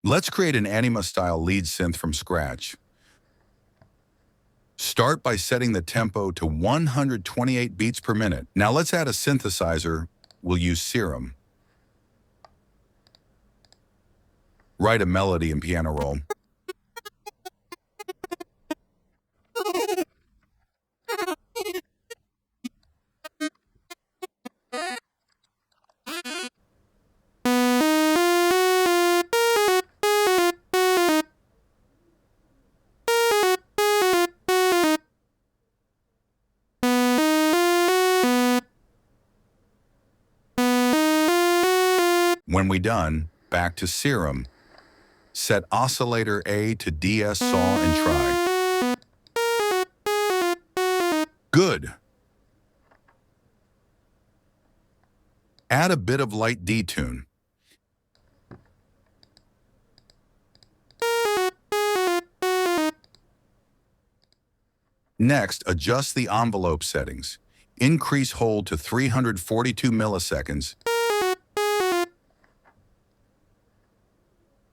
Let's create an Anyma-style lead synth from scratch. Start by setting the tempo to 128 beats per minute. Now let's add a synthesizer. We'll use Serum. Write a melody and piano roll. When we're done, back to Serum. Set oscillator A to DS saw and try. Good. Add a bit of light detune. Next, adjust the envelope settings. Increase hold to 342 milliseconds.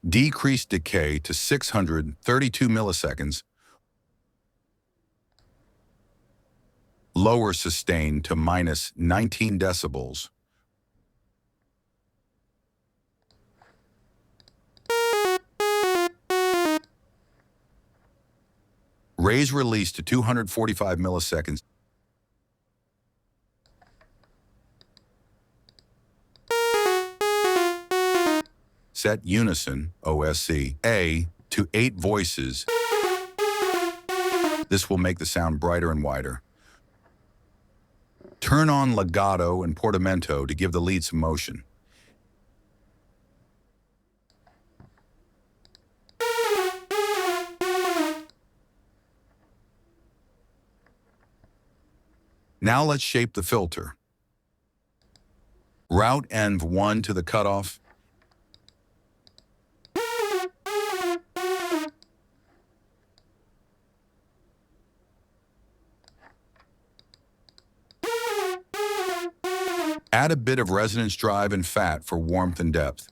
Decrease decay to 632 milliseconds. Lower sustain to minus 19 decibels. Raise release to 245 milliseconds. Set unison, OSC, A to 8 voices. This will make the sound brighter and wider. Turn on legato and portamento to give the lead some motion. Now let's shape the filter. Route ENV1 to the cutoff. Add a bit of resonance drive and fat for warmth and depth.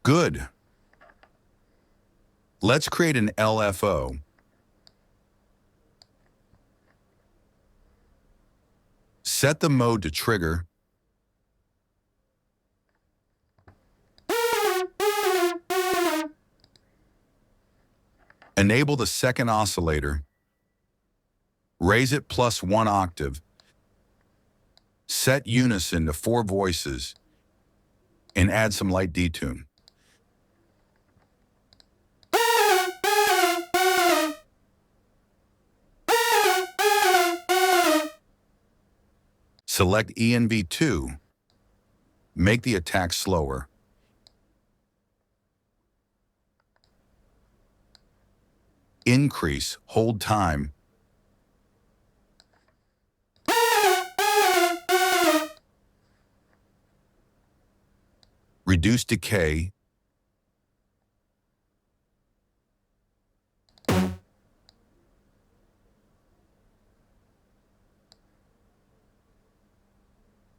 Good. Let's create an LFO. Set the mode to trigger. Enable the second oscillator. Raise it +1 octave. Set unison to 4 voices. And add some light detune. Select ENV2. Make the attack slower. Increase hold time. Reduce decay.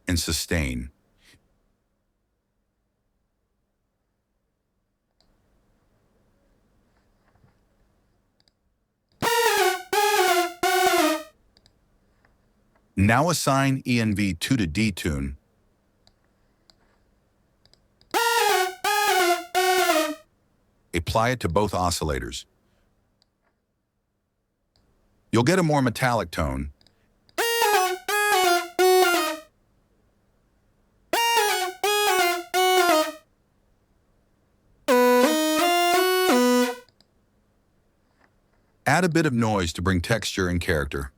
And sustain. Now assign ENV2 to detune. Apply it to both oscillators. You'll get a more metallic tone. Add a bit of noise to bring texture and character.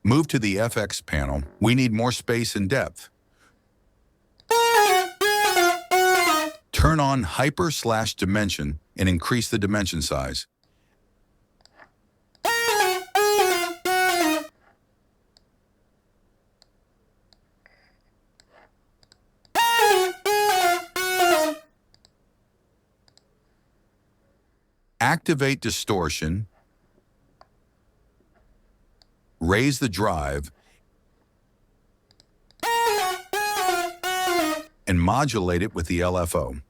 Move to the FX panel. We need more space and depth. Turn on Hyper/Dimension and increase the dimension size. Activate distortion, raise the drive, and modulate it with the LFO.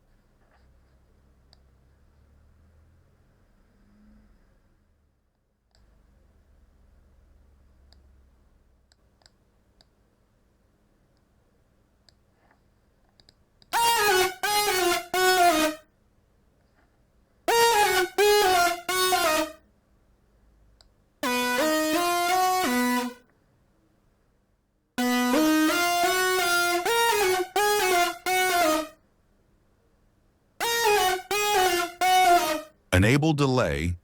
Enable delay,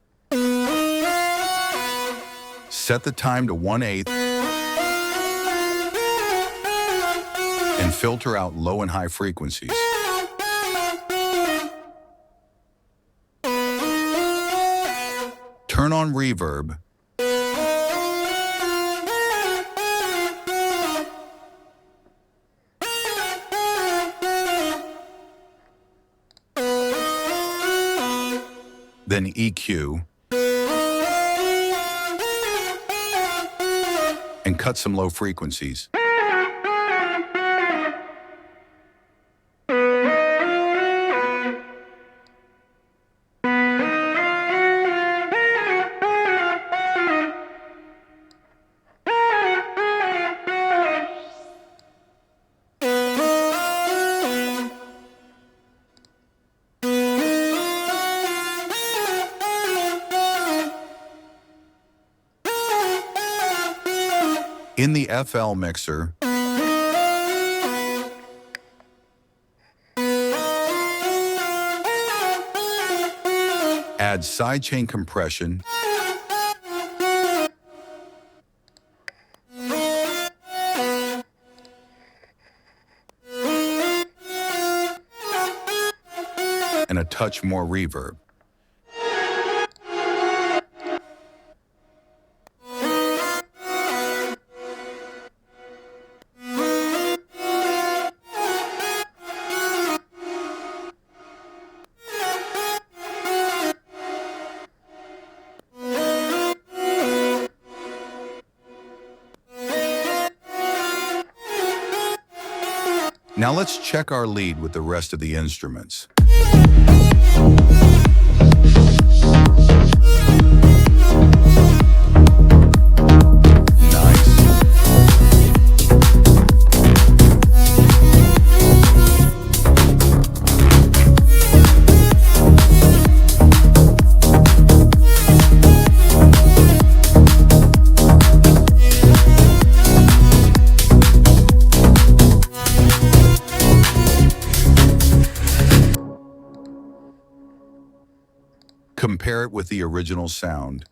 set the time to 1/8, and filter out low and high frequencies. Turn on reverb, then EQ, and cut some low frequencies. In the FL mixer, add sidechain compression, and a touch more reverb. Now let's check our lead with the rest of the instruments. Compare it with the original sound.